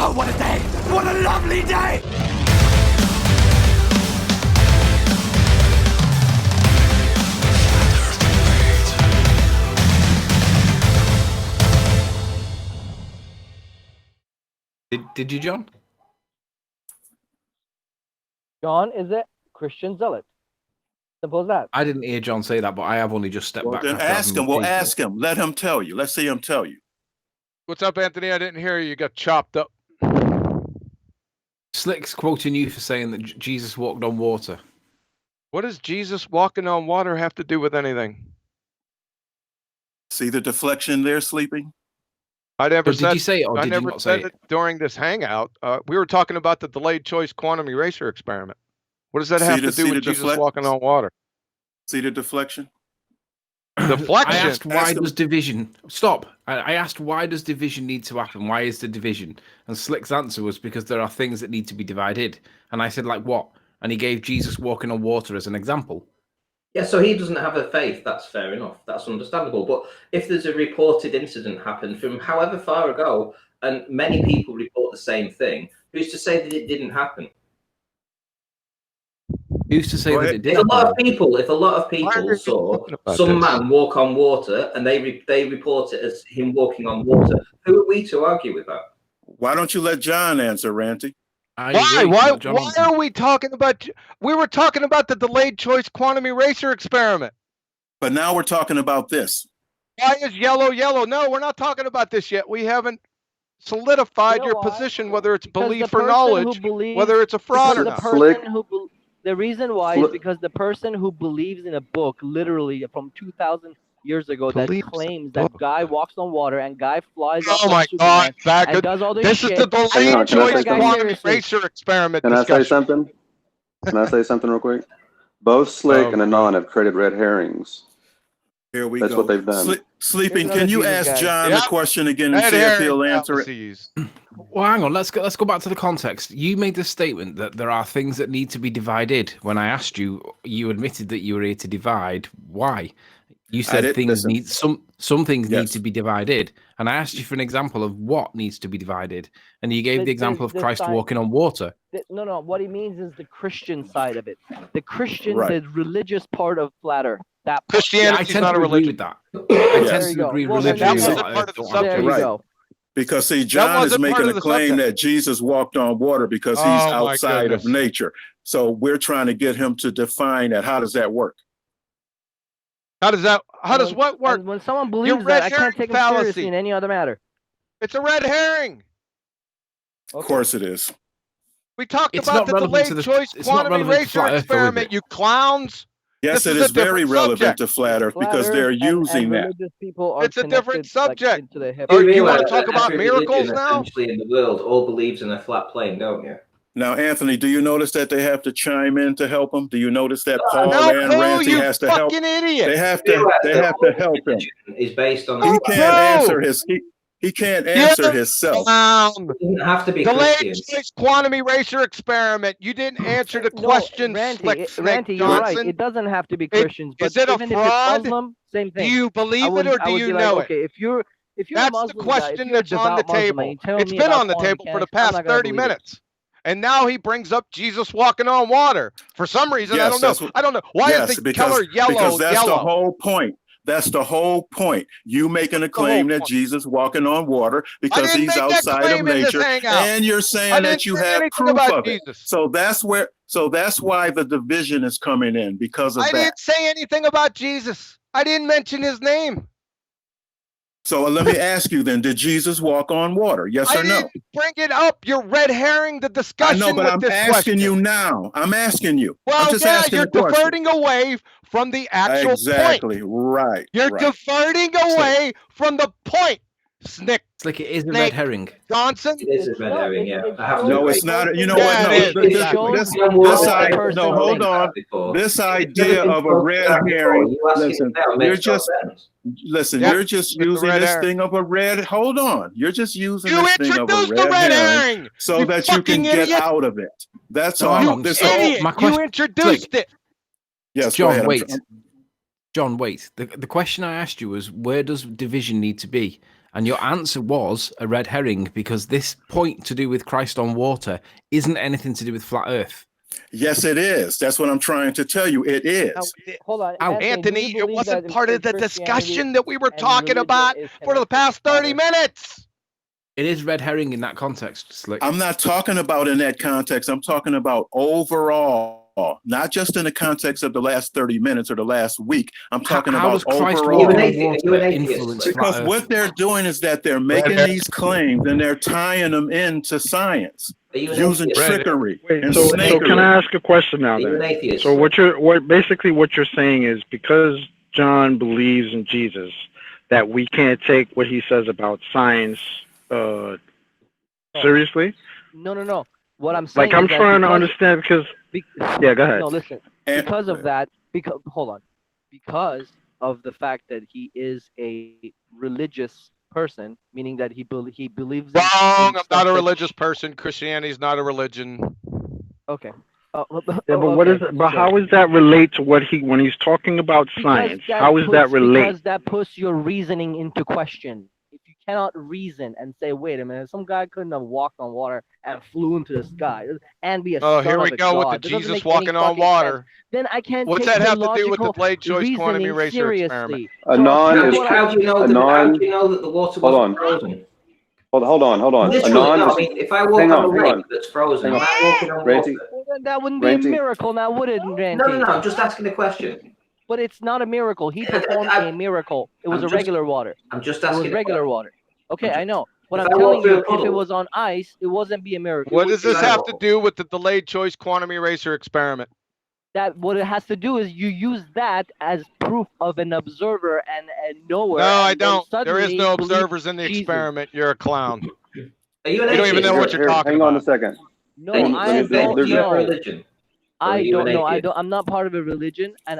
Oh, what a day! What a lovely day! Did you, John? John is a Christian zealot. Simple as that. I didn't hear John say that, but I have only just stepped back. Then after ask having him. Well, tea. ask him. Let him tell you. Let's see him tell you. What's up, Anthony? I didn't hear you. You got chopped up. Slick's quoting you for saying that Jesus walked on water. What does Jesus walking on water have to do with anything? See the deflection there, sleeping? I never But said. did you say it or I did you never not say said it? it during this hangout. We were talking about the delayed choice quantum eraser experiment. What does that have to do with Jesus walking on water? See the deflection? Deflection. I asked why Ask him. does division stop? I asked why does division need to happen? Why is the division? And Slick's answer was because there are things that need to be divided. And I said, like what? And he gave Jesus walking on water as an example. Yeah, so he doesn't have a faith. That's fair enough. That's understandable. But if there's a reported incident happened from however far ago, and many people report the same thing, who's to say that it didn't happen? Who's to say that it did? If a lot of people saw some man walk on water, and they report it as him walking on water, who are we to argue with that? Why don't you let John answer, Ranty? Why are we talking about? We were talking about the delayed choice quantum eraser experiment. But now we're talking about this. Why is yellow yellow? No, we're not talking about this yet. We haven't solidified your position, whether it's belief or knowledge, whether it's a fraud or not. The reason why is because the person who believes in a book, literally from 2,000 years ago, that claims that guy walks on water and guy flies up. Oh my God! And does all this This is shit. the delayed choice quantum eraser experiment. Can I say something? Can I say something real quick? Both Slick and Anon have created red herrings. Here we That's go. what they've done. Sleeping, can you ask John the question again and Red see if herring he'll answer it? fallacies. Well, hang on. Let's go back to the context. You made the statement that there are things that need to be divided. When I asked you, you admitted that you were here to divide. Why? You said things need some things need to be divided, and I asked you for an example of what needs to be divided, and you gave the example of Christ walking on water. No. What he means is the Christian side of it. The Christian, the religious part of flat Earth. That Christianity is not a religion. With that. I tend to agree. Religion that is wasn't not part of the a- subject. There you go. Because see, John is making a claim that Jesus walked on water because he's outside of nature. So we're trying to get him to define that. How does that work? How does what work? When someone believes that, I can't take them seriously in any other matter. It's a red herring. Of course it is. We talked about the delayed choice quantum eraser experiment, you clowns. Yes, it is very relevant to flat Earth because they're using that. It's a different subject. You want to talk about miracles now? Essentially, in the world, all believes in a flat plane, don't you? Now, Anthony, do you notice that they have to chime in to help him? Do you notice that Paul and Ranty has to help? Idiot. They have to help him. Is based on he can't answer his he can't answer himself. It doesn't have to be delayed Christian. choice quantum eraser experiment. You didn't answer the question. Ranty, you're right. It doesn't have to be Christians. But is it a even fraud? If it's Muslim, same thing. Do you believe it or do you know it? Okay, if you're that's a Muslim the question guy, that's on the table. It's been on the table for the past 30 minutes. And now he brings up Jesus walking on water. For some reason, I don't know. Why is the color yellow? Because that's yellow? the whole point. That's the whole point. You making a claim that Jesus walking on water because he's outside of nature, and you're saying that you have proof of it. So that's why the division is coming in because of that. I didn't say anything about Jesus. I didn't mention his name. So let me ask you then, did Jesus walk on water? Yes or no? Didn't bring it up. You're red herring the discussion. I know, but I'm asking you now. I'm asking you. Well, I'm just asking you're diverting away from the actual exactly. point. Right. You're diverting away from the point. Snick. It's like it is a red herring. Johnson? It is a red herring, yeah. No, it's not. You know what? No, hold on. This idea of a red herring. Listen, you're just using this thing of a red. Hold on. You're just using this thing of a red herring so that you can get out of it. That's all. You introduced it. Yes, John, wait. John, wait. The question I asked you was, where does division need to be? And your answer was a red herring, because this point to do with Christ on water isn't anything to do with flat Earth. Yes, it is. That's what I'm trying to tell you. It is. Hold on, Anthony, it wasn't part of the discussion that we were talking about for the past 30 minutes. It is red herring in that context, Slick. I'm not talking about in that context. I'm talking about overall, not just in the context of the last 30 minutes or the last week. I'm talking about overall. Because what they're doing is that they're making these claims and they're tying them into science, using trickery and snakery. So can I ask a question now then? So what you're saying is, because John believes in Jesus, that we can't take what he says about science seriously? No. What I'm saying, like, I'm trying to understand, because yeah, go ahead. No, listen. Because of that, because of the fact that he is a religious person, meaning that he believes. Wrong. I'm not a religious person. Christianity is not a religion. Okay. Yeah, but how does that relate to what when he's talking about science? How does that relate? Because that puts your reasoning into question. If you cannot reason and say, wait a minute, some guy couldn't have walked on water and flew into the sky and be a son here we of a go god. with the Jesus walking on water. Sense. Then I can't. What's take that have the to do with the delayed choice quantum reasoning eraser seriously. experiment? How do you know that the water wasn't frozen? Hold on. If I walk on a lake that's frozen, am I walking on water? Well, that wouldn't be a miracle now, would it, Randy? No, I'm just asking a question. But it's not a miracle. He performed a miracle. It was regular water. I'm just asking. It was regular water. Okay, I know. What I'm telling you, if it was on ice, it wasn't be a miracle. What does this have to do with the delayed choice quantum eraser experiment? That what it has to do is you use that as proof of an observer and knower. No, I don't. There is no observers in the experiment. You're a clown. You don't even know what you're talking about. Hang on a second. No, I don't know. I don't know. I'm not part of a religion, and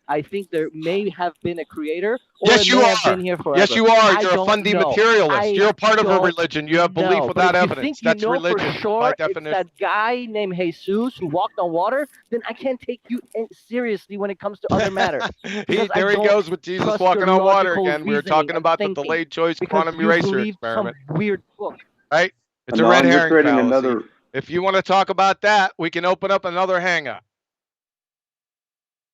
I think there may have been a creator. Or yes, you are. Been here forever. Yes, you are. You're a fundy materialist. You're a part of a religion. You have belief without evidence. That's religion by definition. If that guy named Jesus who walked on water, then I can't take you seriously when it comes to other matter. There he goes with Jesus walking on water again. We were talking about the delayed choice quantum eraser experiment. Some weird book. Right? It's a red herring fallacy. If you want to talk about that, we can open up another hang-up.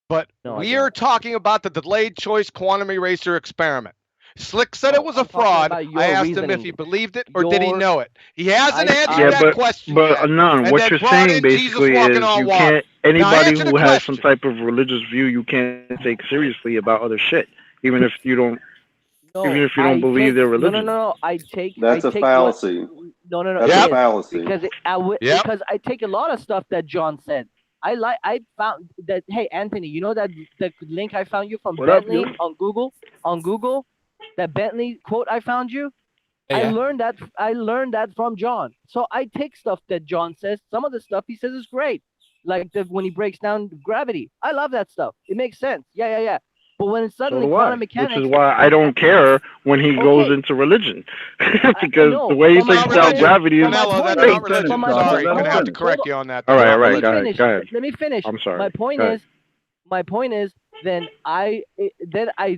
But we are talking about the delayed choice quantum eraser experiment. Slick said it was a fraud. I asked him if he believed it or did he know it. He hasn't answered that question. But Anon, what you're saying basically is you can't, anybody who has some type of religious view, you can't take seriously about other shit, even if you don't. Even if you don't believe their religion. No. That's a fallacy. No. That's a fallacy. Because I take a lot of stuff that John said. I found that. Hey, Anthony, you know that the link I found you from Bentley on Google, that Bentley quote I found you. Yeah. I learned that from John. So I take stuff that John says. Some of the stuff he says is great, like when he breaks down gravity. I love that stuff. It makes sense. Yeah. But when it's suddenly quantum mechanics, which is why I don't care when he goes into religion, because the way he thinks about gravity is Sorry, I'm gonna have to correct you on that. All right, go ahead. Let me finish. I'm sorry. My point is, then I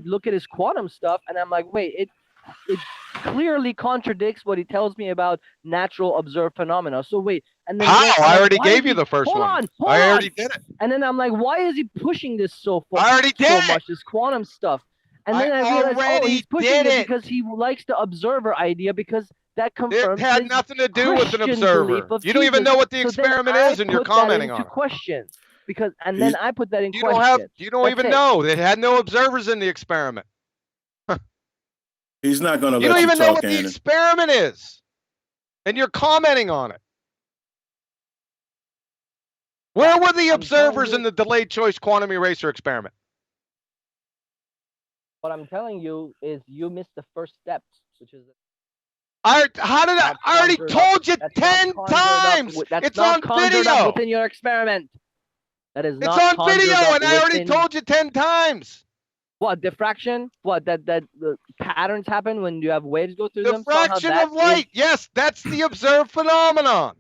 look at his quantum stuff and I'm like, wait, it clearly contradicts what he tells me about natural observed phenomena. So wait, and then how? I already gave you the first one. I already did it. And then I'm like, why is he pushing this so much? This quantum stuff. And then I realized, he's pushing it because he likes the observer idea, because that confirms. It had nothing to do with an observer. You don't even know what the experiment is, and you're commenting on it. Question. Then I put that in question. You don't even know. They had no observers in the experiment. He's not going to let you don't even talk, know what the experiment is, and you're commenting on it. Where were the observers in the delayed choice quantum eraser experiment? What I'm telling you is you missed the first step, which is. I already told you 10 times. It's on video. Within your experiment. That is not. It's on video, and I already told you 10 times. What, diffraction? What, that the patterns happen when you have waves go through them? Diffraction of light. Yes, that's the observed phenomenon.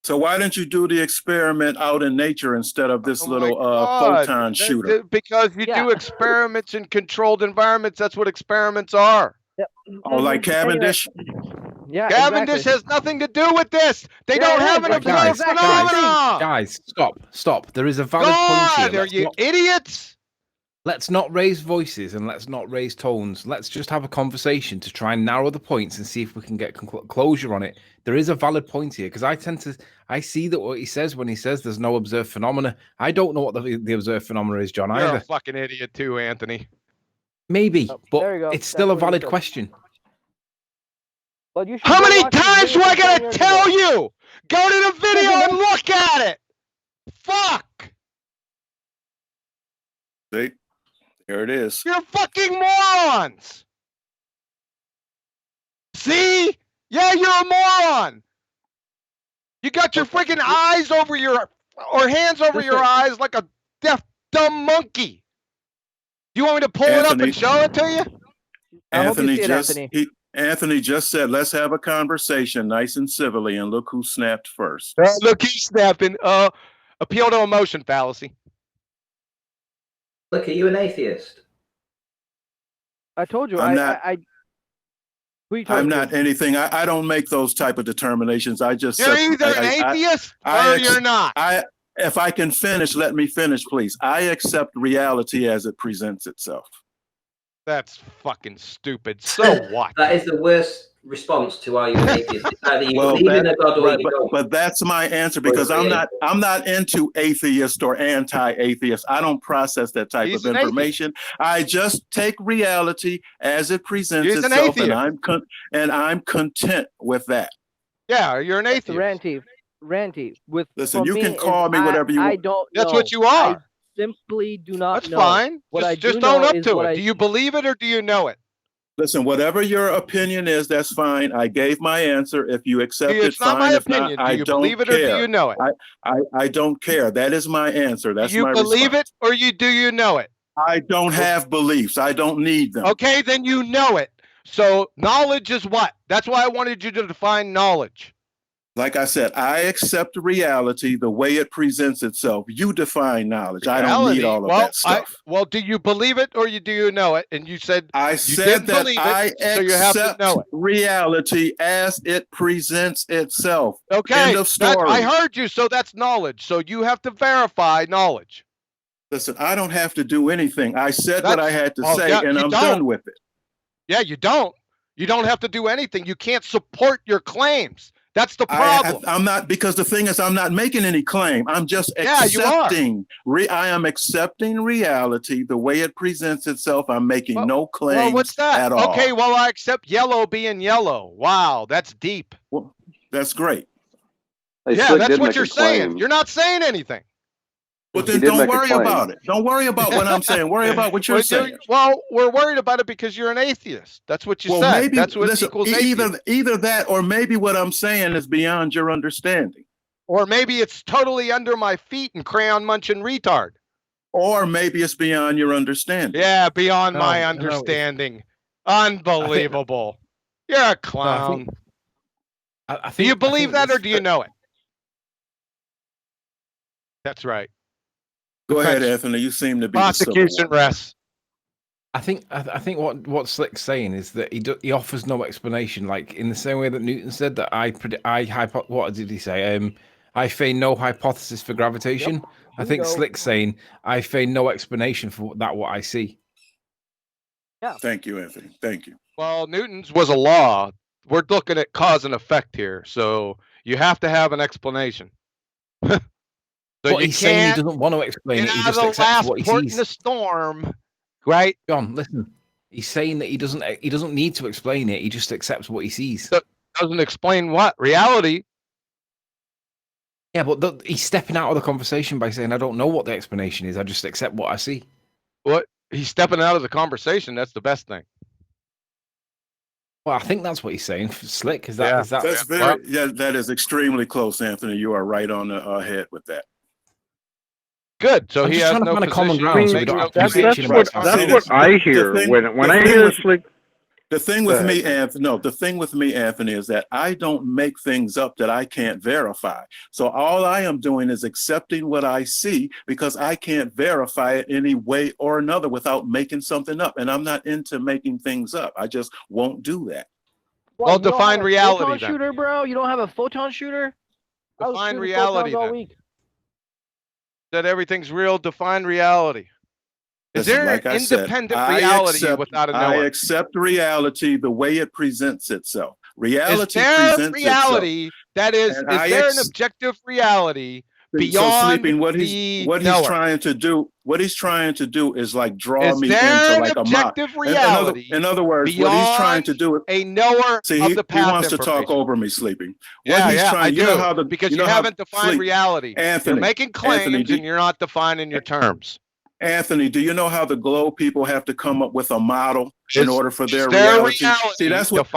So why didn't you do the experiment out in nature instead of this little photon shooter? Because you do experiments in controlled environments. That's what experiments are. Oh, like Cavendish? Yeah, Cavendish has nothing to do with this. They don't have an observed phenomenon. Guys, stop. There is a valid point here. Are you idiots? Let's not raise voices and let's not raise tones. Let's just have a conversation to try and narrow the points and see if we can get closure on it. There is a valid point here because I see that what he says when he says there's no observed phenomena. I don't know what the observed phenomena is, John. You're either. a fucking idiot too, Anthony. Maybe, but it's still a valid question. But you how many times do I gotta tell you? Go to the video and look at it. Fuck. See? There it is. You're fucking morons. See? Yeah, you're a moron. You got your freaking eyes over your, or hands over your eyes like a deaf, dumb monkey. You want me to pull it up and show it to you? Anthony just said, let's have a conversation nice and civilly, and look who snapped first. Look, he's snapping. Appeal to emotion fallacy. Look, are you an atheist? I told you. I'm I'm not anything. I don't make those type of determinations. I just. You're either an atheist or you're not. If I can finish, let me finish, please. I accept reality as it presents itself. That's fucking stupid. So what? That is the worst response to are you an atheist? It's either you believe in a God or you don't. But that's my answer because I'm not into atheist or anti-atheist. I don't process that type of information. I just take reality as it presents itself, and I'm content with that. Yeah, you're an atheist. Ranty. Listen, you can call me whatever you want. I don't. That's what you are. I simply do not know. That's fine. Just own up to it. Do you believe it or do you know it? Listen, whatever your opinion is, that's fine. I gave my answer. If you accept it, fine. It's not my opinion. Do you believe it or do you know it? I don't care. That is my answer. That's my response. Do you believe it or do you know it? I don't have beliefs. I don't need them. Okay, then you know it. So knowledge is what? That's why I wanted you to define knowledge. Like I said, I accept reality the way it presents itself. You define knowledge. I don't need all of that stuff. Do you believe it or do you know it? And you said I said that I accept reality as it presents itself. Okay, end of story. I heard you. So that's knowledge. So you have to verify knowledge. Listen, I don't have to do anything. I said what I had to say, and I'm done with it. Yeah, you don't. You don't have to do anything. You can't support your claims. That's the problem. I'm not, because the thing is, I'm not making any claim. I'm just accepting. I am accepting reality the way it presents itself. I'm making no claims at all. Okay, well, I accept yellow being yellow. Wow, that's deep. Well, that's great. Yeah, that's what you're saying. You're not saying anything. But then don't worry about it. Don't worry about what I'm saying. Worry about what you're saying. Well, we're worried about it because you're an atheist. That's what you said. Maybe, that's what equals atheist. Either that, or maybe what I'm saying is beyond your understanding. Or maybe it's totally under my feet and crayon munching retard. Or maybe it's beyond your understanding. Yeah, beyond my understanding. Unbelievable. You're a clown. Do you believe that or do you know it? That's right. Go ahead, Anthony. You seem to be prosecution rests. I think what Slick's saying is that he offers no explanation, like in the same way that Newton said that what did he say? I feign no hypothesis for gravitation. Yep. I think Slick's saying I feign no explanation for that what I see. Yeah. Thank you, Anthony. Thank you. Well, Newton's was a law. We're looking at cause and effect here, so you have to have an explanation. So he's saying he doesn't want to explain it. He just accepts what he sees. In the storm, right? John, listen. He's saying that he doesn't need to explain it. He just accepts what he sees. So, doesn't explain what? Reality. Yeah, but he's stepping out of the conversation by saying, I don't know what the explanation is. I just accept what I see. What? He's stepping out of the conversation. That's the best thing. Well, I think that's what he's saying. Slick, is that? That is extremely close, Anthony. You are right on the head with that. Good. So I'm he just has trying to find a common ground. So we don't have that's what I hear when I hear Slick. The thing with me, Anthony, the thing with me, Anthony, is that I don't make things up that I can't verify. So all I am doing is accepting what I see because I can't verify it any way or another without making something up. And I'm not into making things up. I just won't do that. Well, define reality photon then. Shooter, bro? You don't have a photon shooter? Define reality then. That everything's real. Define reality. Is there an independent reality without a knower? I accept reality the way it presents itself. Reality is there presents reality itself. That is there an objective reality beyond what he's trying to do is like draw me into like a mock. Reality in other words, what he's trying to do is a knower of the path he wants to talk over me, Sleeping. Because you haven't defined reality. Anthony, you're making claims and you're not defining your terms. Anthony, do you know how the globe people have to come up with a model in order for their reality? See, that's what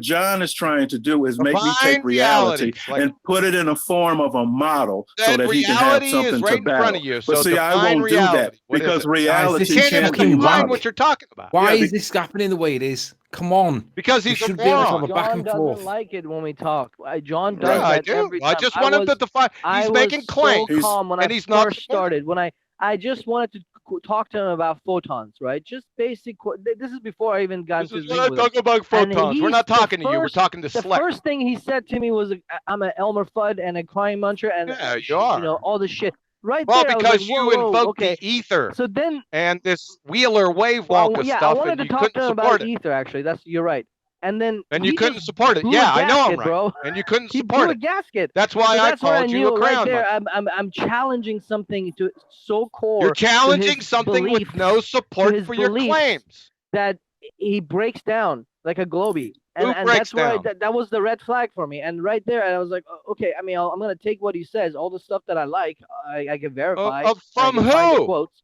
John is trying to do is make me take reality and put it in a form of a model so that he can have something to battle. But see, I won't do that because reality can't define what you're talking about. Why is this happening the way it is? Come on. Because he's a moron. John doesn't like it when we talk. John does that every time. I just want him to define. He's making claims, and he's not started. When I just wanted to talk to him about photons, right? Just basic. This is before I even got into. This is when I talk about photons. We're not talking to you. We're talking to Slit. The first thing he said to me was, "I'm an Elmer Fudd and a crying muncher," and you are. You know all this shit. Right well, there, because you invoked the ether. So then, and this Wheeler wave walker stuff, I wanted and to talk to him about ether. Actually, you're right. And then you couldn't support it. Yeah, I know I'm right. Bro. And you couldn't support it. He blew a gasket. That's why I called you a crown. Right there, I'm challenging something to so core. You're challenging something with no support for your claims. That he breaks down like a globey. And that's why that was the red flag for me. And right there, and I was like, okay, I mean, I'm gonna take what he says, all the stuff that I like, I can verify. From who? Quotes.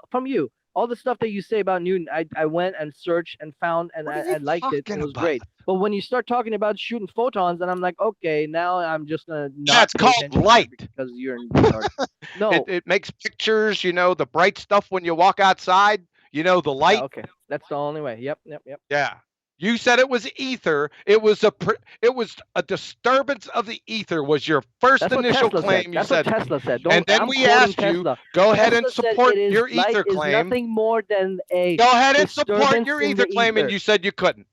From you. All the stuff that you say about Newton, I went and searched and found, and I liked it. It was great. But when you start talking about shooting photons, and I'm like, okay, now I'm just gonna not. That's called light because you're no. It makes pictures. You know, the bright stuff when you walk outside. You know, the light. Okay, that's the only way. Yep. Yeah. You said it was ether. It was a disturbance of the ether was your first initial claim. That's what Tesla said. And then we asked you, go ahead and support your ether claim. Nothing more than a. Go ahead and support your ether claim, and you said you couldn't.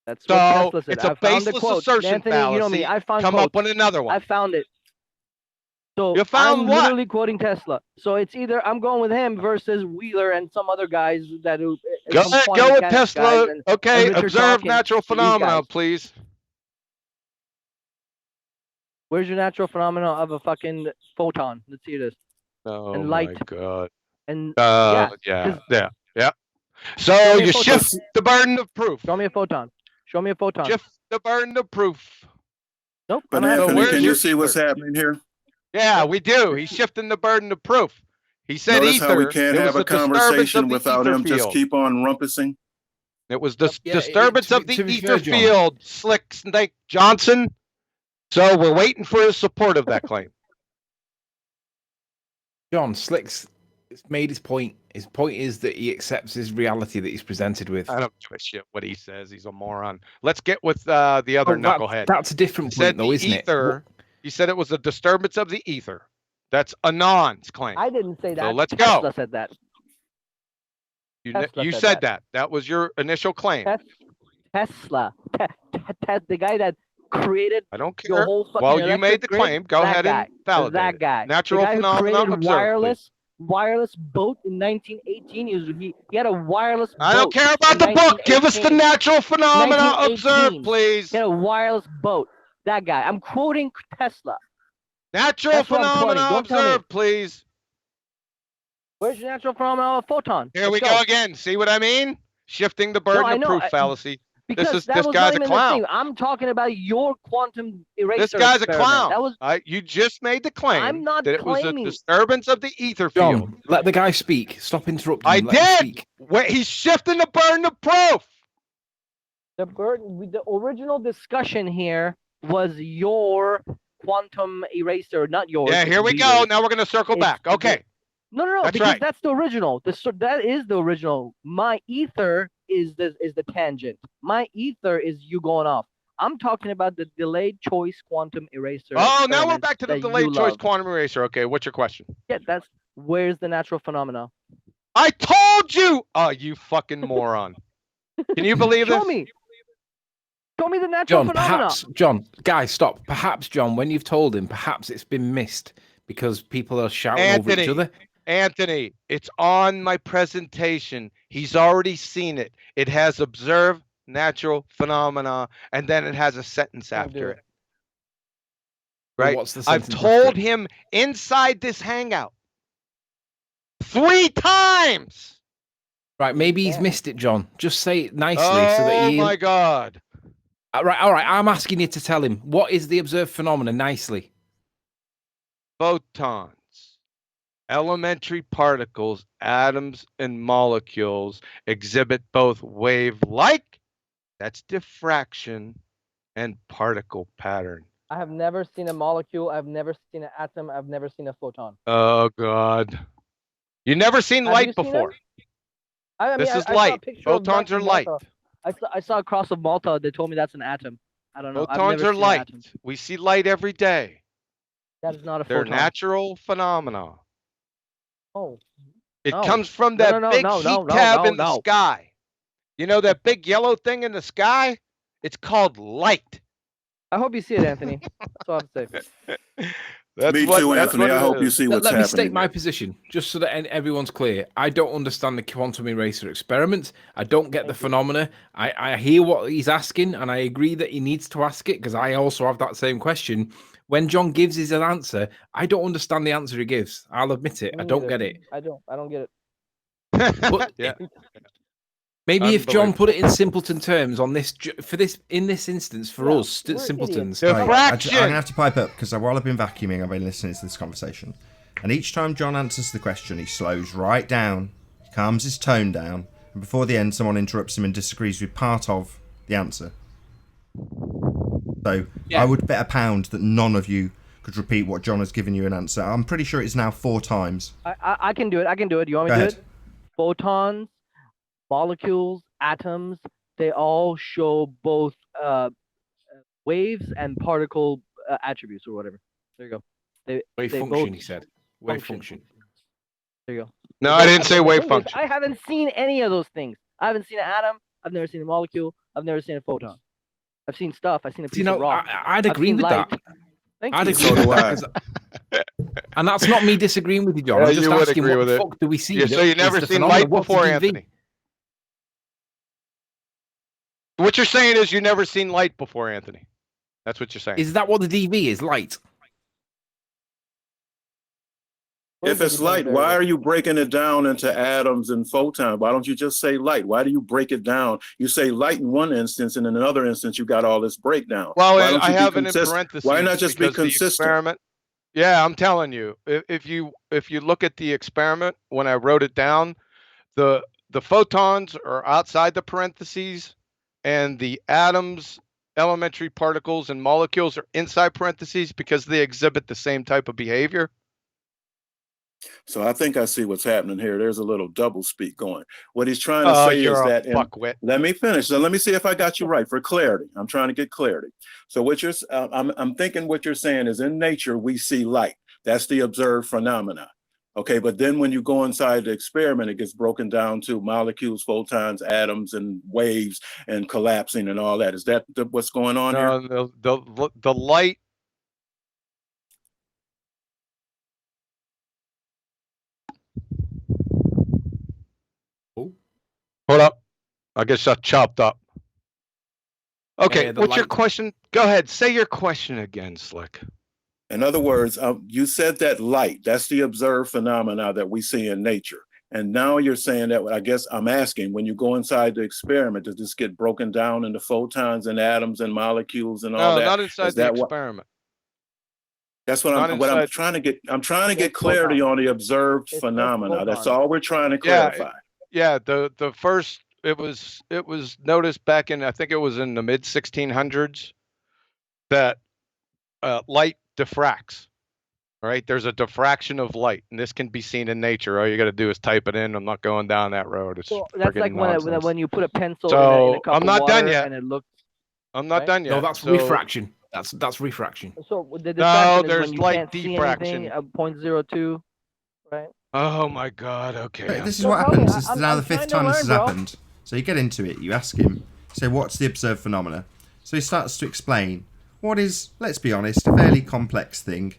That's what Tesla said. It's a baseless assertion fallacy. You know me. I found Come up with another one. I found it. So you found I'm literally quoting Tesla. So it's either I'm going with him versus Wheeler and some other guys that who go with Tesla. Okay, observe natural phenomena, please. Where's your natural phenomena of a fucking photon? Let's see this. Oh and light. My god. And yeah. So you shift the burden of proof. Show me a photon. Shift the burden of proof. Nope. But Anthony, can you see what's happening here? Yeah, we do. He's shifting the burden of proof. He said Notice ether. How we can't have a conversation without him just keep on rumpusing. It was the disturbance of the ether field, Slick Snake Johnson. So we're waiting for his support of that claim. John, Slick's made his point. His point is that he accepts his reality that he's presented with. I don't give a shit what he says. He's a moron. Let's get with the other knucklehead. That's a different point, though, isn't it? He said it was a disturbance of the ether. That's Anon's claim. I didn't say that. So let's Tesla go. Said that. You said that. That was your initial claim. Tesla. The guy that created. I don't care. Well, you made the claim. Go ahead and validate that guy. Natural phenomenon observed. Wireless boat in 1918. He had a wireless boat. I don't care about the book. Give us the natural phenomena observed, please. He had a wireless boat. That guy. I'm quoting Tesla. Natural phenomena observed, please. Where's your natural phenomena of photon? Here we go again. See what I mean? Shifting the burden of proof fallacy. Because this guy's a clown. I'm talking about your quantum eraser. This guy's experiment. a clown. That was, you just made the claim I'm not that claiming. It was a disturbance of the ether field. John, let the guy speak. Stop interrupting him. I did. Wait, he's shifting the burden of proof. The original discussion here was your quantum eraser, not yours. Yeah, here we go. Now we're going to circle back. Okay. No, That's because right. that's the original. That is the original. My ether is the tangent. My ether is you going off. I'm talking about the delayed choice quantum eraser. Oh, now we're back to the delayed choice quantum eraser. Okay, what's your question? Yeah, that's where's the natural phenomena? I told you. Oh, you fucking moron. Can you believe this? Show me the natural phenomena. John, guys, stop. Perhaps, John, when you've told him, perhaps it's been missed because people are shouting over each other. Anthony, it's on my presentation. He's already seen it. It has observed natural phenomena, and then it has a sentence after it. Right? What's the I've sentence told him inside this hangout 3 times. Right, maybe he's missed it, John. Just say it nicely so that he. Oh my God! All right. I'm asking you to tell him what is the observed phenomena nicely. Photons, elementary particles, atoms, and molecules exhibit both wave-like, that's diffraction, and particle pattern. I have never seen a molecule. I've never seen an atom. I've never seen a photon. Oh God! You never seen light before. This is light. Photons are light. I saw a cross of Malta. They told me that's an atom. I don't know. Photons are light. We see light every day. That is not a photon. They're natural phenomena. Oh. It comes from that big heat tab in the sky. You know that big yellow thing in the sky? It's called light. I hope you see it, Anthony. That's all I have to say. Me too, Anthony. I hope you see what's happening. Let me state my position, just so that everyone's clear. I don't understand the quantum eraser experiment. I don't get the phenomena. I hear what he's asking, and I agree that he needs to ask it, because I also have that same question. When John gives his answer, I don't understand the answer he gives. I'll admit it. I don't get it. I don't get it. But maybe if John put it in simpleton terms on this, in this instance, for us, simpletons. Right, I'm going to have to pipe up because while I've been vacuuming, I've been listening to this conversation. And each time John answers the question, he slows right down, calms his tone down, and before the end, someone interrupts him and disagrees with part of the answer. So I would bet £1 that none of you could repeat what John has given you an answer. I'm pretty sure it's now 4 times. I can do it. I can do it. You want me to do it? Photons, molecules, atoms, they all show both waves and particle attributes or whatever. There you go. Wave function, he said. Wave function. There you go. No, I didn't say wave function. I haven't seen any of those things. I haven't seen an atom. I've never seen a molecule. I've never seen a photon. I've seen stuff. I've seen a piece of rock. I'd agree with that. I'd agree with that. And that's not me disagreeing with you, John. I'm just asking what the fuck do we see? So you've never seen light before, Anthony? What you're saying is you've never seen light before, Anthony. That's what you're saying. Is that what the DV is, light? If it's light, why are you breaking it down into atoms and photons? Why don't you just say light? Why do you break it down? You say light in one instance, and in another instance, you got all this breakdown. Well, I have it in parentheses. Why not just be consistent? Experiment. Yeah, I'm telling you. If you look at the experiment when I wrote it down, the photons are outside the parentheses, and the atoms, elementary particles, and molecules are inside parentheses because they exhibit the same type of behavior. So I think I see what's happening here. There's a little double speak going. What he's trying to say is that, let me finish. So let me see if I got you right for clarity. I'm trying to get clarity. So what you're, I'm thinking what you're saying is in nature, we see light. That's the observed phenomena. Okay, but then when you go inside the experiment, it gets broken down to molecules, photons, atoms, and waves, and collapsing and all that. Is that what's going on here? No, the light. Hold up. I guess I chopped up. Okay, what's your question? Go ahead. Say your question again, Slick. In other words, you said that light, that's the observed phenomena that we see in nature. And now you're saying that, I guess I'm asking, when you go inside the experiment, does this get broken down into photons and atoms and molecules and all that? No, not inside the experiment. That's what I'm trying to get. I'm trying to get clarity on the observed phenomena. That's all we're trying to clarify. Yeah, the first it was noticed back in, I think it was in the mid 1600s, that light diffracts, All right, there's a diffraction of light, and this can be seen in nature. All you got to do is type it in. I'm not going down that road. It's so that's like when you put a pencil in a cup I'm not of water done yet. and it looks. I'm not done yet. No, that's refraction. That's refraction. So the diffraction is when you light can't diffraction. see anything. 0.02, right? Oh my God. Okay. This is what happens. This is now the fifth time this has happened. So you get into it. You ask him. So what's the observed phenomena? So he starts to explain what is, let's be honest, a fairly complex thing.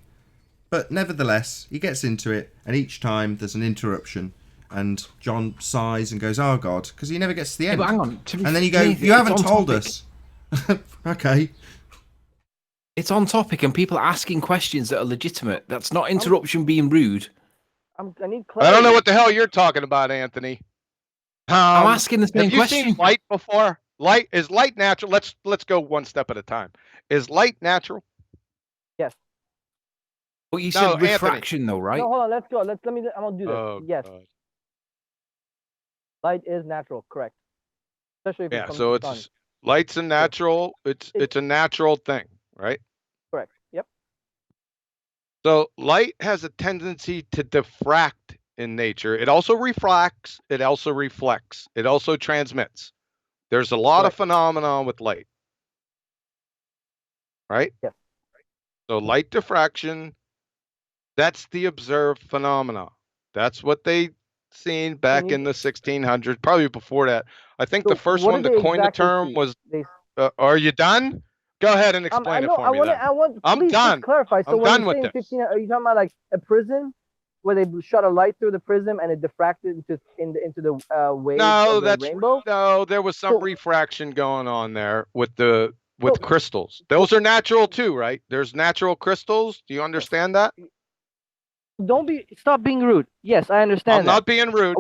But nevertheless, he gets into it, and each time there's an interruption, and John sighs and goes, "Oh God," because he never gets to the end. Yeah, but hang on. And then you go, "You haven't told us." Okay. It's on topic, and people are asking questions that are legitimate. That's not interruption being rude. I need clarity. I don't know what the hell you're talking about, Anthony. I'm asking the same question. Have you seen light before? Is light natural? Let's go one step at a time. Is light natural? Yes. But you said refraction, Anthony. Though, right? No, hold on. Let's go. I'm gonna do this. Oh, yes. God. Light is natural, correct? Especially if it comes so from the sun. Light's a natural. It's a natural thing, right? Correct. Yep. So light has a tendency to diffract in nature. It also refracts. It also reflects. It also transmits. There's a lot of phenomenon with light, right? Yes. So light diffraction, that's the observed phenomena. That's what they seen back in the 1600s, probably before that. I think the first one to coin the term was. Are you done? Go ahead and explain it for me. I'm done. Clarify. So I'm done with this. Are you talking about like a prism where they shot a light through the prism and it diffracted into the waves of the rainbow? No, there was some refraction going on there with crystals. Those are natural too, right? There's natural crystals. Do you understand that? Stop being rude. Yes, I understand. I'm not being rude.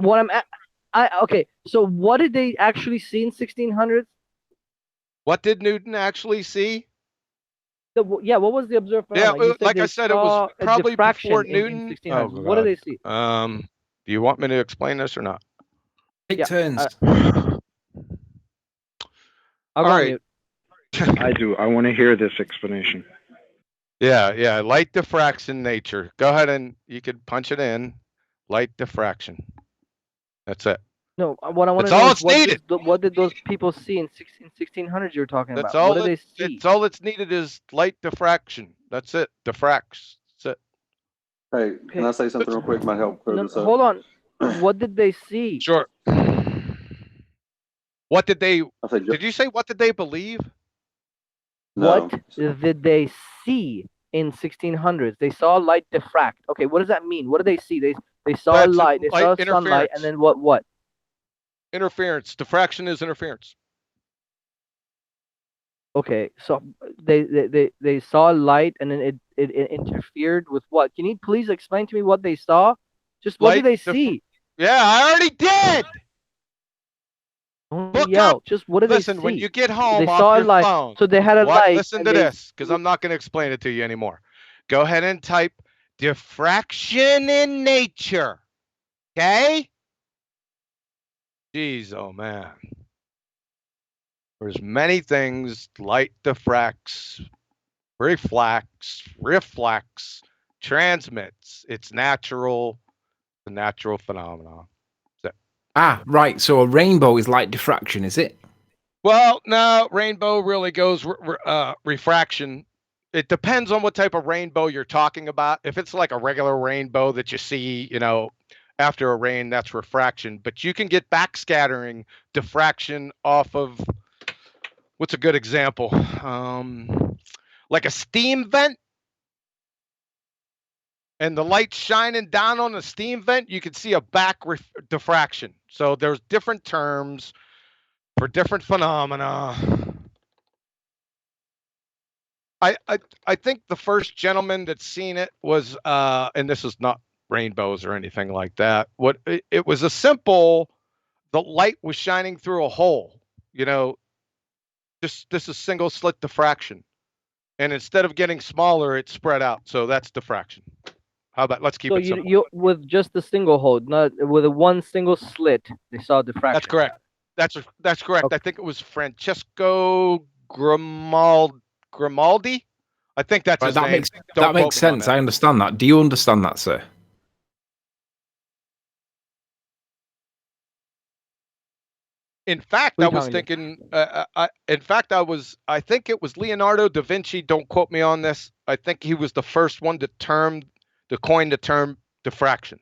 Okay. So what did they actually see in 1600s? What did Newton actually see? What was the observed phenomenon? Yeah, like I said, it was probably before Newton. What did they see? Do you want me to explain this or not? Take turns. All right. I do. I want to hear this explanation. Yeah. Light diffracts in nature. Go ahead and you could punch it in. Light diffraction. That's it. No, what I want to know is what did those people see in 1600s you were talking about? What did they see? All that's needed is light diffraction. That's it. Diffracts. That's it. Hey, can I say something real quick? Might help clear this up. Hold on. What did they see? Sure. What did they? Did you say what did they believe? No. What did they see in 1600s? They saw light diffract. Okay, what does that mean? What did they see? They saw light. They saw sunlight, and then what? Interference. Diffraction is interference. Okay, so they saw light, and then it interfered with what? Can you please explain to me what they saw? Just what did they see? Yeah, I already did. Just what did they see? Listen, when you get home, they saw a light. Phone, so they had a light. Listen to this, because I'm not going to explain it to you anymore. Go ahead and type diffraction in nature. Okay? Jeez, oh man. There's many things. Light diffracts, reflects, transmits. It's natural. The natural phenomenon. Right. So a rainbow is light diffraction, is it? Well, no, rainbow really goes refraction. It depends on what type of rainbow you're talking about. If it's like a regular rainbow that you see, after a rain, that's refraction. But you can get backscattering diffraction off of, what's a good example? Like a steam vent. And the light shining down on the steam vent, you can see a back diffraction. So there's different terms for different phenomena. I think the first gentleman that's seen it was, and this is not rainbows or anything like that. It was the light was shining through a hole. This is single slit diffraction, and instead of getting smaller, it spread out. So that's diffraction. How about let's keep it simple. You with just a single hole, not with a one single slit, they saw diffraction. That's correct. That's correct. Okay. I think it was Francesco Grimaldi. I think that's his name. That makes sense. I understand that. Do you understand that, sir? In fact, I was thinking. I think it was Leonardo da Vinci. Don't quote me on this. I think he was the first one to coin the term diffraction.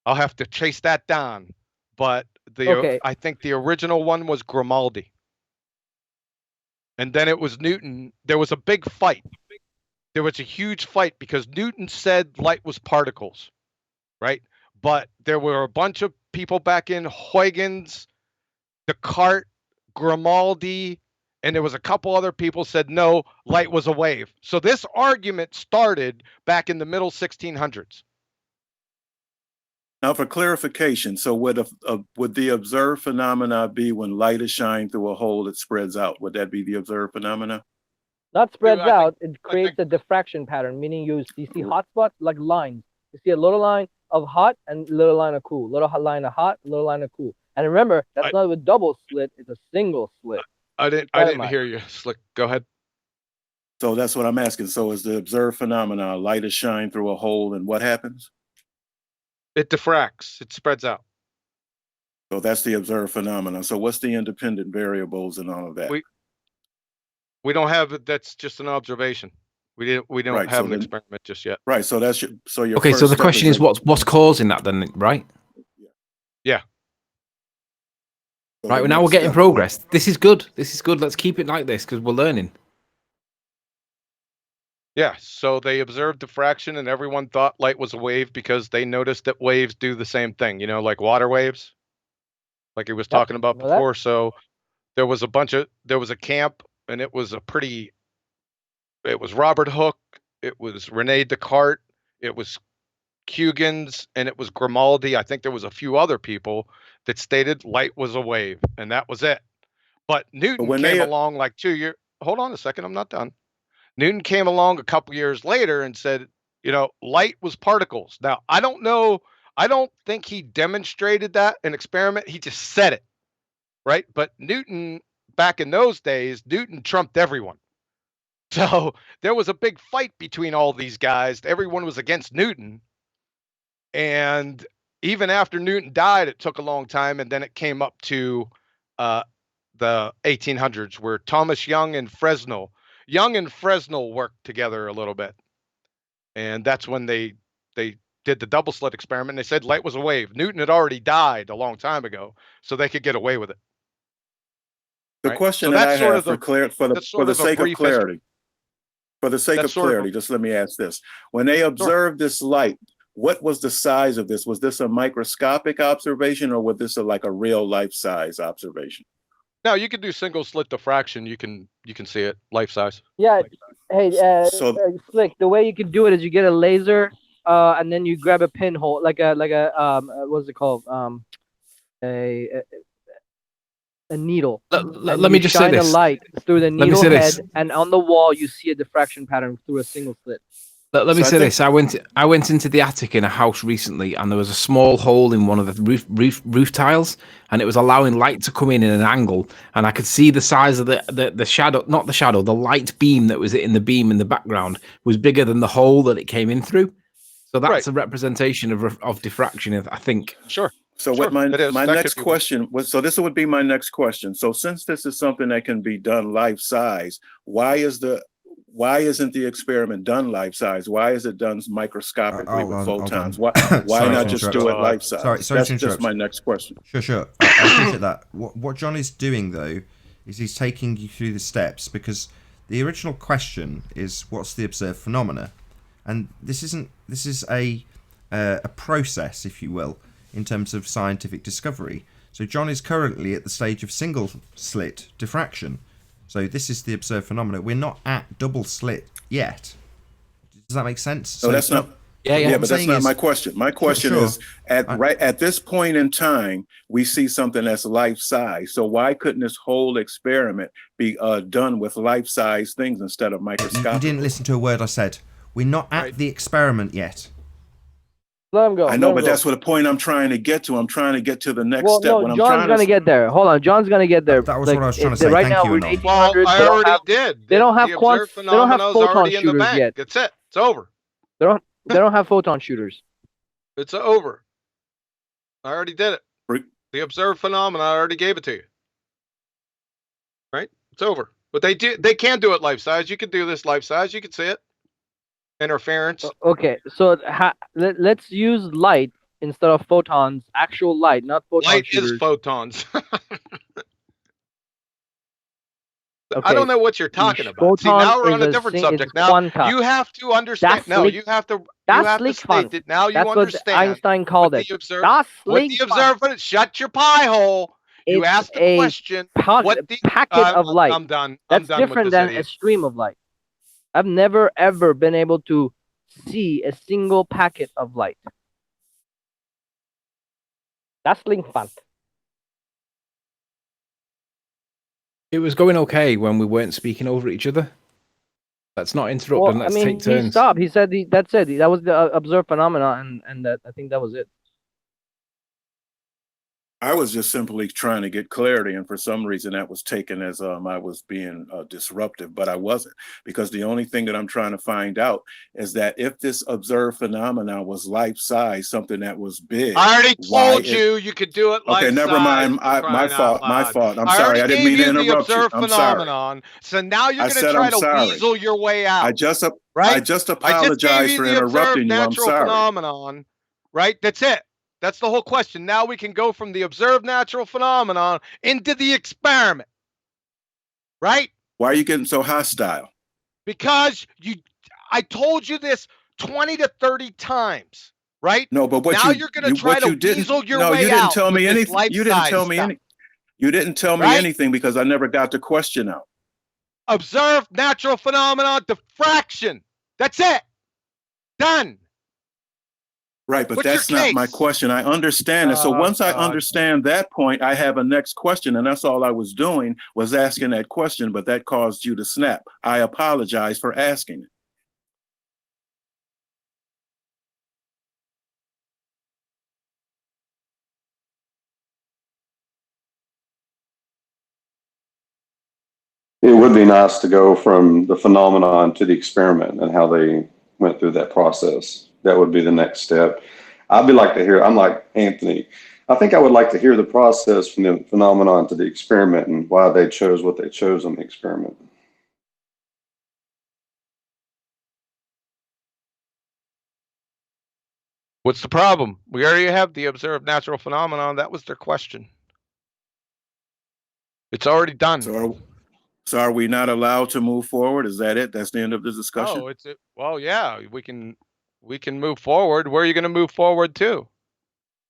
I'll have to chase that down, but I think the original one was Grimaldi, and then it was Newton. There was a big fight. There was a huge fight because Newton said light was particles, right? But there were a bunch of people back in Huygens, Descartes, Grimaldi, and there was a couple other people said no, light was a wave. So this argument started back in the middle 1600s. Now, for clarification, so would the observed phenomena be when light is shined through a hole that spreads out? Would that be the observed phenomena? Not spreads out. It creates a diffraction pattern, meaning you see hot spots like lines. You see a little line of hot and a little line of cool. Little line of hot, little line of cool. And remember, that's not a double slit; it's a single slit. I didn't hear you, Slick. Go ahead. So that's what I'm asking. So is the observed phenomena light is shined through a hole, and what happens? It diffracts. It spreads out. So that's the observed phenomena. So what's the independent variables and all of that? We don't have it. That's just an observation. We don't have an experiment just yet. Right. So that's your okay. So the question is, what's causing that then, right? Yeah. Right. Well, now we're getting progress. This is good. This is good. Let's keep it like this because we're learning. Yeah. So they observed diffraction, and everyone thought light was a wave because they noticed that waves do the same thing. You know, like water waves, like he was talking about before. So there was a camp, and it was Robert Hooke, it was Rene Descartes, it was Huygens, and it was Grimaldi. I think there was a few other people that stated light was a wave, and that was it. But Newton came along like 2 years. Hold on a second, I'm not done. Newton came along a couple years later and said, light was particles. Now, I don't think he demonstrated that in experiment. He just said it, right? But Newton, back in those days, Newton trumped everyone. So there was a big fight between all these guys. Everyone was against Newton. And even after Newton died, it took a long time. And then it came up to the 1800s where Thomas Young and Fresnel worked together a little bit. And that's when they did the double slit experiment. They said light was a wave. Newton had already died a long time ago, so they could get away with it. The question that I have for the sake of clarity, just let me ask this. When they observed this light, what was the size of this? Was this a microscopic observation, or was this like a real life size observation? No, you can do single slit diffraction. You can see it life size. Yeah. Hey, Slick. The way you can do it is you get a laser, and then you grab a pinhole, like a what's it called? A needle. Let me just say this. Shine a light through the needle head, and on the wall you see a diffraction pattern through a single slit. Let me say this. I went into the attic in a house recently, and there was a small hole in one of the roof tiles, and it was allowing light to come in an angle, and I could see the size of the shadow, not the shadow, the light beam that was in the beam in the background was bigger than the hole that it came in through. So that's a representation of diffraction, I think. Sure. So what my next question was, so this would be my next question. So since this is something that can be done life size, why isn't the experiment done life size? Why is it done microscopically with photons? Why not just do it life size? Sorry, that's just my next question. Sure. I appreciate that. What John is doing though is he's taking you through the steps, because the original question is what's the observed phenomena, and this is a process, if you will, in terms of scientific discovery. So John is currently at the stage of single slit diffraction. So this is the observed phenomena. We're not at double slit yet. Does that make sense? No, that's not. Yeah, but that's not my question. My question is at this point in time, we see something that's life size. So why couldn't this whole experiment be done with life size things instead of microscopic? You didn't listen to a word I said. We're not at the experiment yet. Let him go. I know, but that's what the point I'm trying to get to. I'm trying to get to the next step. No, John's gonna get there. Hold on, John's gonna get there. That was what I was trying to say. Right Thank now, you, we're in Anon. 1800s. I already did. They don't have the quants. observed They don't have phenomena's photon already in the shooters bank. yet. That's it. It's over. They don't have photon shooters. It's over. I already did it. The observed phenomena, I already gave it to you. Right? It's over. But they can do it life size. You can do this life size. You can see it. Interference. Okay, so let's use light instead of photons. Actual light, not photon Light shooters. is photons. Okay. I don't know what you're talking about. See, now we're on a different subject. Now you have to understand. No, you have to state it. Now you understand. What Einstein called it. What the observer. Shut your pie hole. You asked the question. What the packet of light? I'm done. That's different than a stream of light. I've never ever been able to see a single packet of light. Das Linkband. It was going okay when we weren't speaking over each other. Let's not interrupt and let's take turns. He stopped. He said that's it. That was the observed phenomena, and that I think that was it. I was just simply trying to get clarity, and for some reason that was taken as I was being disruptive, but I wasn't, because the only thing that I'm trying to find out is that if this observed phenomena was life size, something that was big. I already told you could do it life size. Okay, never mind. My fault. I'm sorry. I didn't mean to interrupt you. I'm sorry. So now you're going to try to weasel your way out. I just apologize for interrupting you. I'm sorry. Phenomenon, right? That's it. That's the whole question. Now we can go from the observed natural phenomenon into the experiment. Right? Why are you getting so hostile? Because I told you this 20 to 30 times, right? No, but now you're going to try to weasel your way out. No, you didn't tell me anything. You didn't tell me anything. You didn't tell me anything because I never got the question out. Observed natural phenomenon, diffraction. That's it. Done. Right, but that's not my question. I understand it. So once I understand that point, I have a next question, and that's all I was doing was asking that question, but that caused you to snap. I apologize for asking it. It would be nice to go from the phenomenon to the experiment and how they went through that process. That would be the next step. I'm like Anthony. I think I would like to hear the process from the phenomenon to the experiment and why they chose what they chose on the experiment. What's the problem? We already have the observed natural phenomenon. That was their question. It's already done. So are we not allowed to move forward? Is that it? That's the end of the discussion? Well, yeah, we can move forward. Where are you going to move forward to?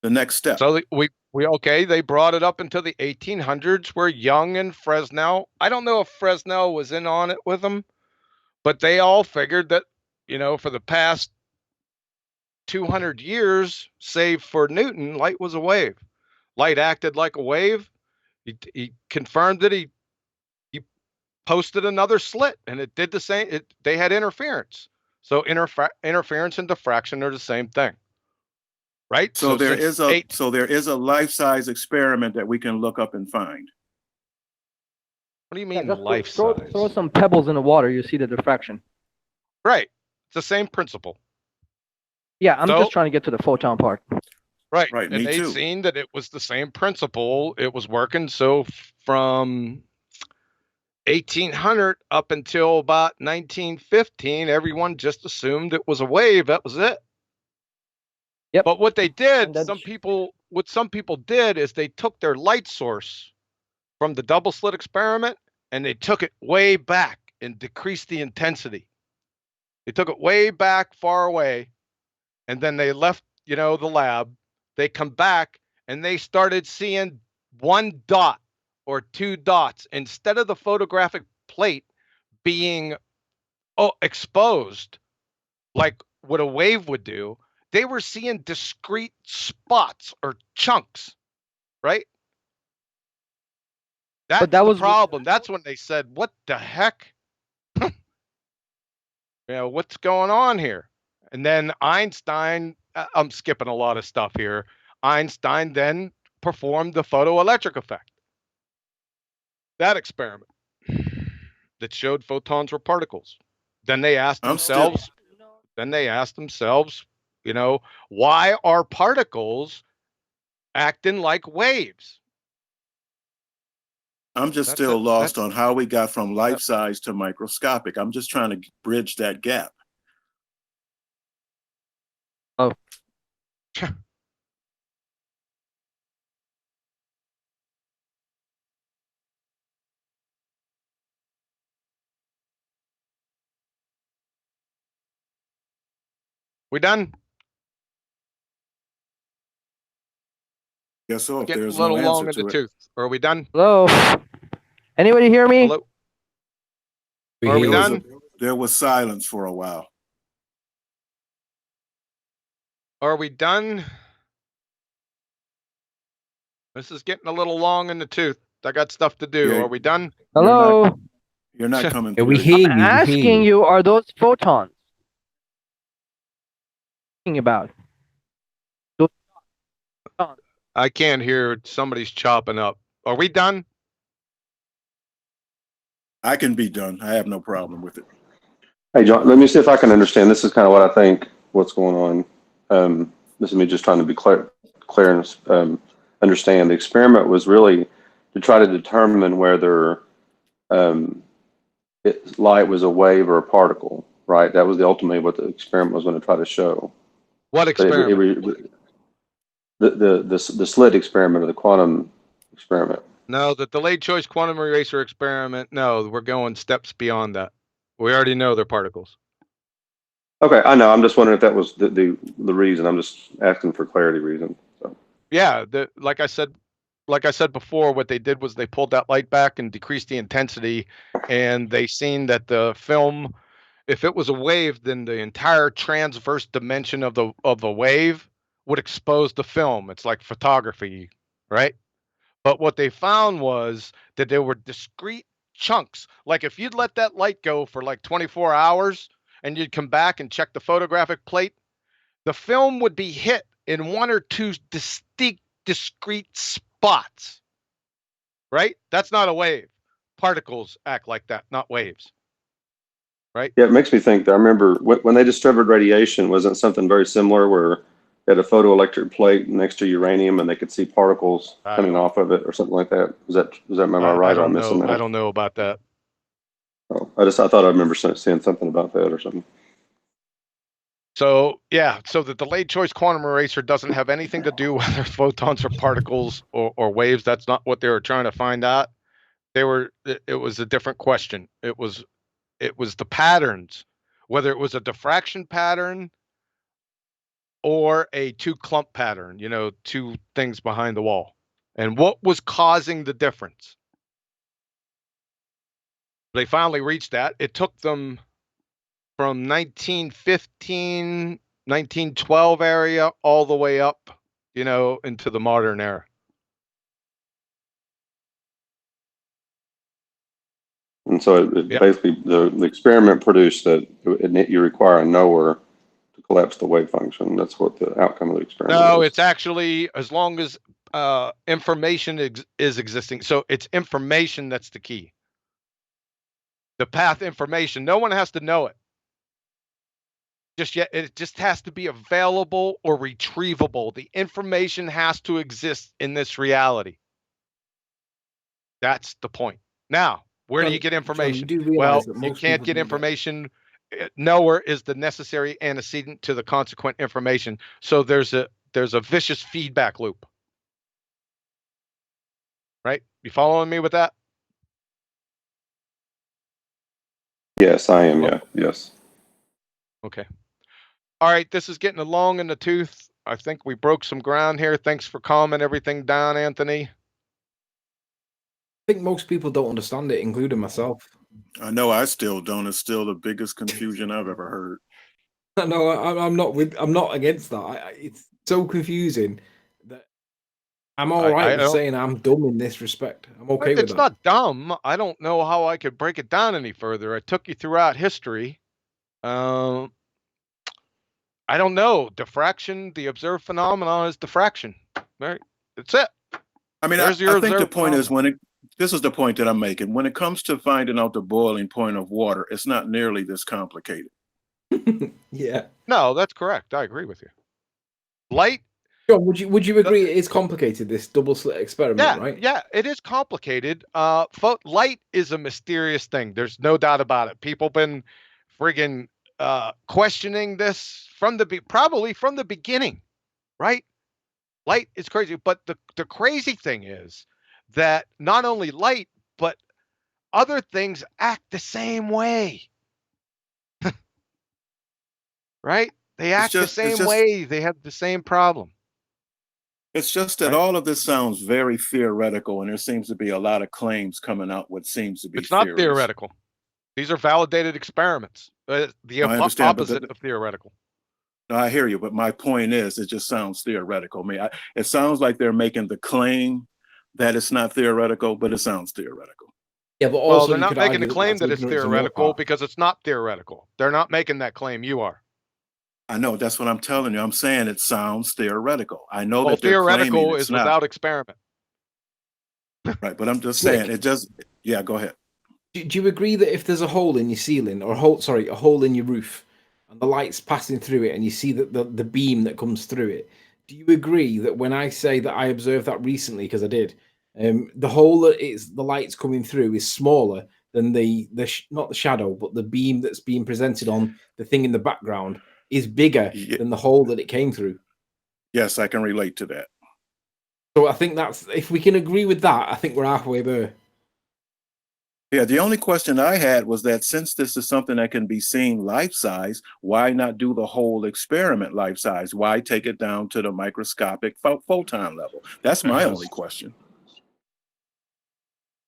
The next step. So they brought it up into the 1800s where Young and Fresnel, I don't know if Fresnel was in on it with them, but they all figured that, for the past 200 years, save for Newton, light was a wave. Light acted like a wave. He confirmed it. He posted another slit and it did the same. They had interference. So interference and diffraction are the same thing, right? So there is a life-size experiment that we can look up and find. What do you mean life-size? Throw some pebbles in the water, you see the diffraction. Right. It's the same principle. Yeah, I'm just trying to get to the photon part. Right. And they seen that it was the same principle. It was working. So from 1800 up until about 1915, everyone just assumed it was a wave. That was it. Yep. But what they did, some people did is they took their light source from the double slit experiment and they took it way back and decreased the intensity. They took it way back, far away, and then they left, the lab. They come back and they started seeing one dot or two dots instead of the photographic plate being exposed like what a wave would do. They were seeing discrete spots or chunks, right? That was the problem. That's when they said, what the heck? What's going on here? And then Einstein I'm skipping a lot of stuff here. Einstein then performed the photoelectric effect. That experiment that showed photons were particles. Then they asked themselves, you know, why are particles acting like waves? I'm just still lost on how we got from life size to microscopic. I'm just trying to bridge that gap. Oh. We done? Guess so. If Getting there's a little no long answer in the to it. tooth. Are we done? Hello? Anybody hear me? Hello? Are we done? There was silence for a while. Are we done? This is getting a little long in the tooth. I got stuff to do. Yeah. Are we done? Hello? You're not coming Yeah, through. we hear I'm you. asking you, are those photons? Talking about. Those photons. I can't hear. Somebody's chopping up. Are we done? I can be done. I have no problem with it. Hey, John, let me see if I can understand. This is kind of what I think what's going on. This is me just trying to be clear and understand. The experiment was really to try to determine whether light was a wave or a particle, right? That was ultimately what the experiment was going to try to show. What experiment? The Slit experiment or the quantum experiment. No, the delayed choice quantum eraser experiment. No, we're going steps beyond that. We already know they're particles. Okay, I know. I'm just wondering if that was the reason. I'm just asking for clarity reason. So. Yeah, like I said before, what they did was they pulled that light back and decreased the intensity, and they seen that the film, if it was a wave, then the entire transverse dimension of the wave would expose the film. It's like photography, right? But what they found was that there were discrete chunks. Like if you'd let that light go for like 24 hours and you'd come back and check the photographic plate, the film would be hit in one or two discrete spots, right? That's not a wave. Particles act like that, not waves, right? Yeah, it makes me think that I remember when they discovered radiation, wasn't something very similar where they had a photoelectric plate next to uranium and they could see particles coming off of it or something like that? Was that am I right or am I missing that? I don't know about that. Oh, I thought I remember seeing something about that or something. So yeah, so the delayed choice quantum eraser doesn't have anything to do whether photons are particles or waves. That's not what they were trying to find out. It was a different question. It was the patterns, whether it was a diffraction pattern or a two clump pattern, two things behind the wall. And what was causing the difference? They finally reached that. It took them from 1915, 1912 area all the way up, into the modern era. And so basically the experiment produced that you require a knower to collapse the wave function. That's what the outcome of the experiment is. No, it's actually as long as information is existing. So it's information that's the key. The path information. No one has to know it. It just has to be available or retrievable. The information has to exist in this reality. That's the point. Now, where do you get information? You can't get information. Knower is the necessary antecedent to the consequent information. So there's a vicious feedback loop. Right? You following me with that? Yes, I am. Yeah. Yes. Okay. All right. This is getting long in the tooth. I think we broke some ground here. Thanks for calming everything down, Anthony. I think most people don't understand it, including myself. I know I still don't. It's still the biggest confusion I've ever heard. No, I'm not against that. It's so confusing that I'm all right with saying I'm dumb in this respect. I'm okay with that. It's not dumb. I don't know how I could break it down any further. I took you throughout history. I I don't know. Diffraction, the observed phenomenon is diffraction. Right? That's it. I mean, I think the point is this is the point that I'm making. When it comes to finding out the boiling point of water, it's not nearly this complicated. Yeah. No, that's correct. I agree with you. Light. John, would you agree it is complicated, this double slit experiment, right? Yeah, it is complicated. Light is a mysterious thing. There's no doubt about it. People been friggin' questioning this probably from the beginning, right? Light is crazy, but the crazy thing is that not only light, but other things act the same way. Right? They act the same way. They have the same problem. It's just that all of this sounds very theoretical, and there seems to be a lot of claims coming out what seems to be It's not theoretical. These are validated experiments. The opposite of theoretical. No, I hear you, but my point is, it just sounds theoretical. I mean, it sounds like they're making the claim that it's not theoretical, but it sounds theoretical. Yeah, but also they're not making the claim that it's theoretical because it's not theoretical. They're not making that claim. You are. I know. That's what I'm telling you. I'm saying it sounds theoretical. I know that theoretical is without experiment. Right, but I'm just saying it just. Yeah, go ahead. Do you agree that if there's a hole in your ceiling or a hole in your roof, and the light's passing through it, and you see that the beam that comes through it, do you agree that when I say that I observed that recently, because I did, the hole that the light's coming through is smaller than not the shadow, but the beam that's being presented on the thing in the background is bigger than the hole that it came through? Yes, I can relate to that. So I think if we can agree with that, I think we're halfway there. Yeah, the only question I had was that since this is something that can be seen life-size, why not do the whole experiment life-size? Why take it down to the microscopic photon level? That's my only question.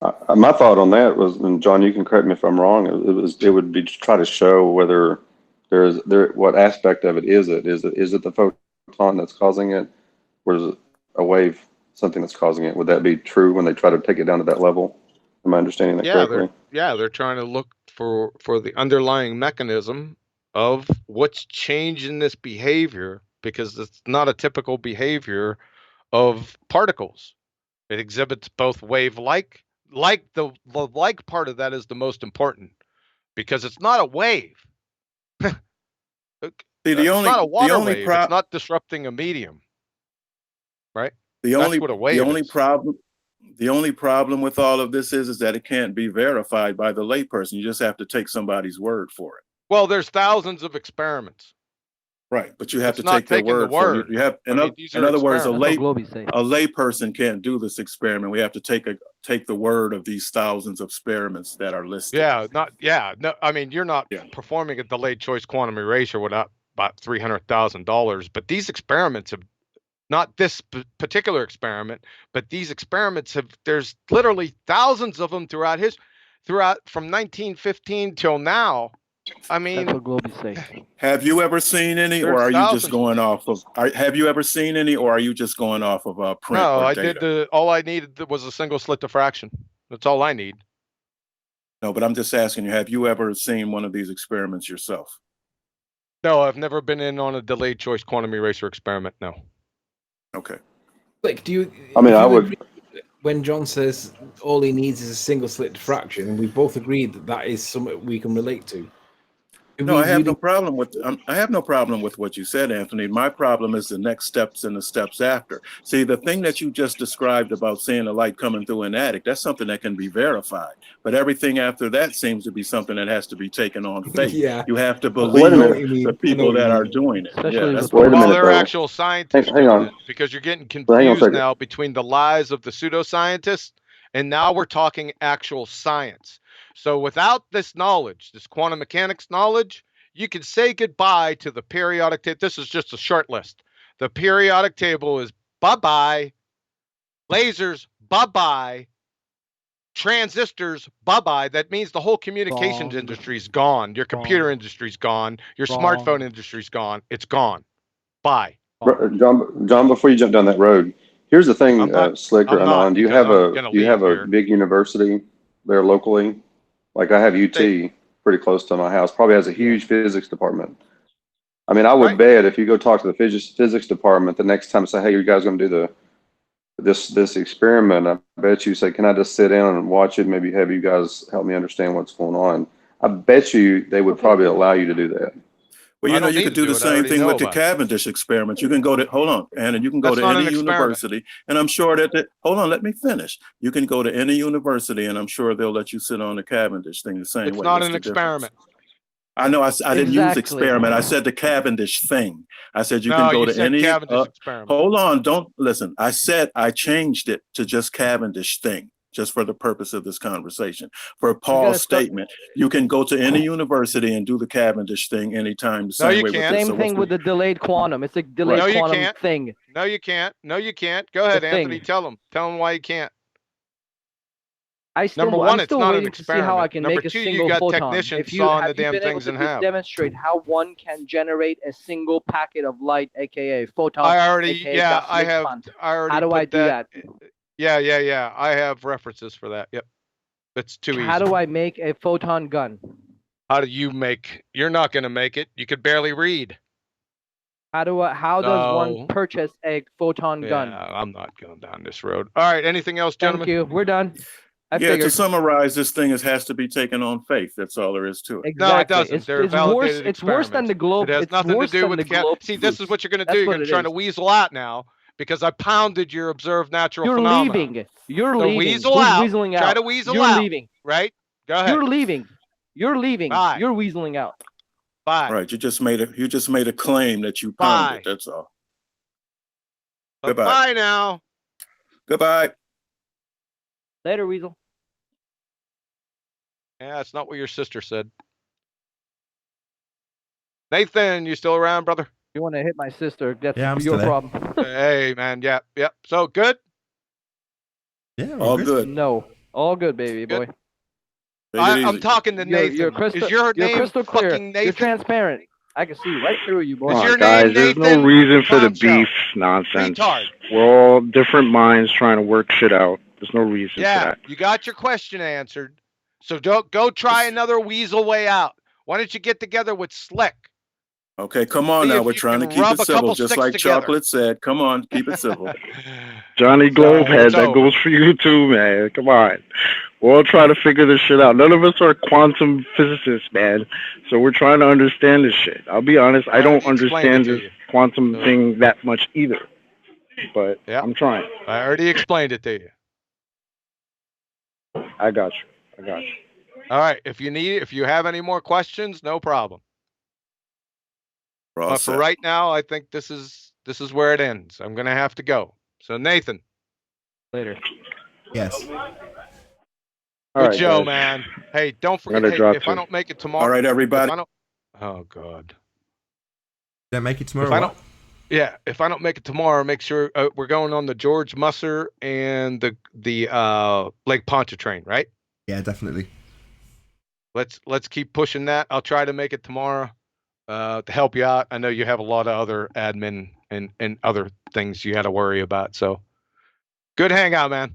My thought on that was, and John, you can correct me if I'm wrong, it would be to try to show whether what aspect of it is it? Is it the photon that's causing it, or is it a wave, something that's causing it? Would that be true when they try to take it down to that level? Am I understanding that correctly? They're trying to look for the underlying mechanism of what's changing this behavior, because it's not a typical behavior of particles. It exhibits both wave-like. The like part of that is the most important, because it's not a wave. It's not a water wave. It's not disrupting a medium, right? The only problem with all of this is that it can't be verified by the layperson. You just have to take somebody's word for it. Well, there's thousands of experiments. Right, but you have to take their word for it. You have, in other words, a layperson can't do this experiment. We have to take the word of these thousands of experiments that are listed. No, I mean, you're not performing a delayed choice quantum erasure without about $300,000, but these experiments have, not this particular experiment, but these experiments there's literally thousands of them throughout from 1915 till now. I mean, that's what Globe is saying. Have you ever seen any, or are you just going off of? Have you ever seen any, or are you just going off of print? No, or I data? did all I needed was a single slit diffraction. That's all I need. No, but I'm just asking you: have you ever seen one of these experiments yourself? No, I've never been in on a delayed choice quantum eraser experiment. No. Okay. Like, do you? I mean, I would. When John says all he needs is a single slit diffraction, and we both agreed that is something we can relate to. No, I have no problem with. I have no problem with what you said, Anthony. My problem is the next steps and the steps after. See, the thing that you just described about seeing a light coming through an attic, that's something that can be verified. But everything after that seems to be something that has to be taken on faith. You have to believe the people that are doing it. They're actual scientists doing it, because you're getting confused now between the lies of the pseudoscientists, and now we're talking actual science. So without this knowledge, this quantum mechanics knowledge, you can say goodbye to the periodic table. This is just a short list. The periodic table is bye-bye. Lasers, bye-bye. Transistors, bye-bye. That means the whole communications industry is gone. Your computer industry is gone. Your smartphone industry is gone. It's gone. Bye. John, before you jump down that road, here's the thing, Slicker. Do you have a big university there locally? Like I have UT pretty close to my house. Probably has a huge physics department. I mean, I would bet if you go talk to the physics department the next time, say, hey, you guys going to do this experiment, I bet you say, can I just sit down and watch it? Maybe have you guys help me understand what's going on. I bet you they would probably allow you to do that. Well, you know, you could do the same thing with the Cavendish experiment. You can go to, hold on, Anna, you can go to any university, and I'm sure that, hold on, let me finish. You can go to any university, and I'm sure they'll let you sit on the Cavendish thing the same way. It's not an experiment. I know, I didn't use experiment. I said the Cavendish thing. I said you can go to any, hold on, don't listen. I said I changed it to just Cavendish thing, just for the purpose of this conversation. For Paul's statement, you can go to any university and do the Cavendish thing anytime. No, you can't. Same thing with the delayed quantum. It's a delayed quantum thing. No, you can't. No, you can't. Go ahead, Anthony. Tell them why you can't. Number one, it's not an experiment. To see how I can make a single photon. If you have the damn things in half. Demonstrate how one can generate a single packet of light, aka photon. I already have. How do I do that? Yeah. I have references for that. Yep. That's too easy. How do I make a photon gun? How do you make? You're not going to make it. You could barely read. How does one purchase a photon gun? I'm not going down this road. All right. Anything else, gentlemen? Thank you. We're done. To summarize, this thing has to be taken on faith. That's all there is to it. Exactly. No, it doesn't. It's worse than the globe. It has nothing to do with the globe. See, this is what you're going to do. You're going to try to weasel out now because I pounded your observed natural phenomena. You're leaving. Weasel out. Weaseling out. Try to weasel out. You're leaving. Right? Go ahead. You're leaving. Bye. You're weaseling out. Bye. Right. You just made a claim that you pounded. That's all. Goodbye. Bye now. Goodbye. Later, Weasel. Yeah, it's not what your sister said. Nathan, you still around, brother? You want to hit my sister? That's I'm your still problem. Hey, man. Yeah. So good? Yeah, all good. No, all good, baby boy. I'm talking to Nathan. Is your name crystal clear. fucking Nathan? You're transparent. I can see right through you, boy. Come Is on, your guys, name there's Nathan? no reason for the beef nonsense. Retard. We're all different minds trying to work shit out. There's no reason for that. You got your question answered. So don't go try another weasel way out. Why don't you get together with Slick? Okay, come on now. We're trying to keep it civil, just like Chocolate said. Come on, keep it civil. Johnny Globehead, that goes for you too, man. Come on. We're all trying to figure this shit out. None of us are quantum physicists, man. So we're trying to understand this shit. I'll be honest, I don't understand this quantum thing that much either. But I'm trying. I already explained it to you. I got you. All right. If you have any more questions, no problem. But for right now, I think this is where it ends. I'm gonna have to go. So Nathan. Later. Yes. Good Joe, man. Hey, don't forget. If I don't make it tomorrow. All right, everybody. Oh God. Don't make it tomorrow. If I don't make it tomorrow, make sure we're going on the George Musser and the Lake Pontchartrain, right? Yeah, definitely. Let's keep pushing that. I'll try to make it tomorrow to help you out. I know you have a lot of other admin and other things you had to worry about. So good hangout, man.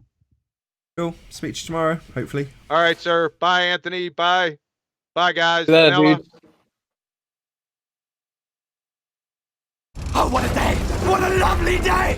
Cool. Speak to you tomorrow, hopefully. All right, sir. Bye, Anthony. Bye. Bye, guys. Dude. Oh, what a day! What a lovely day!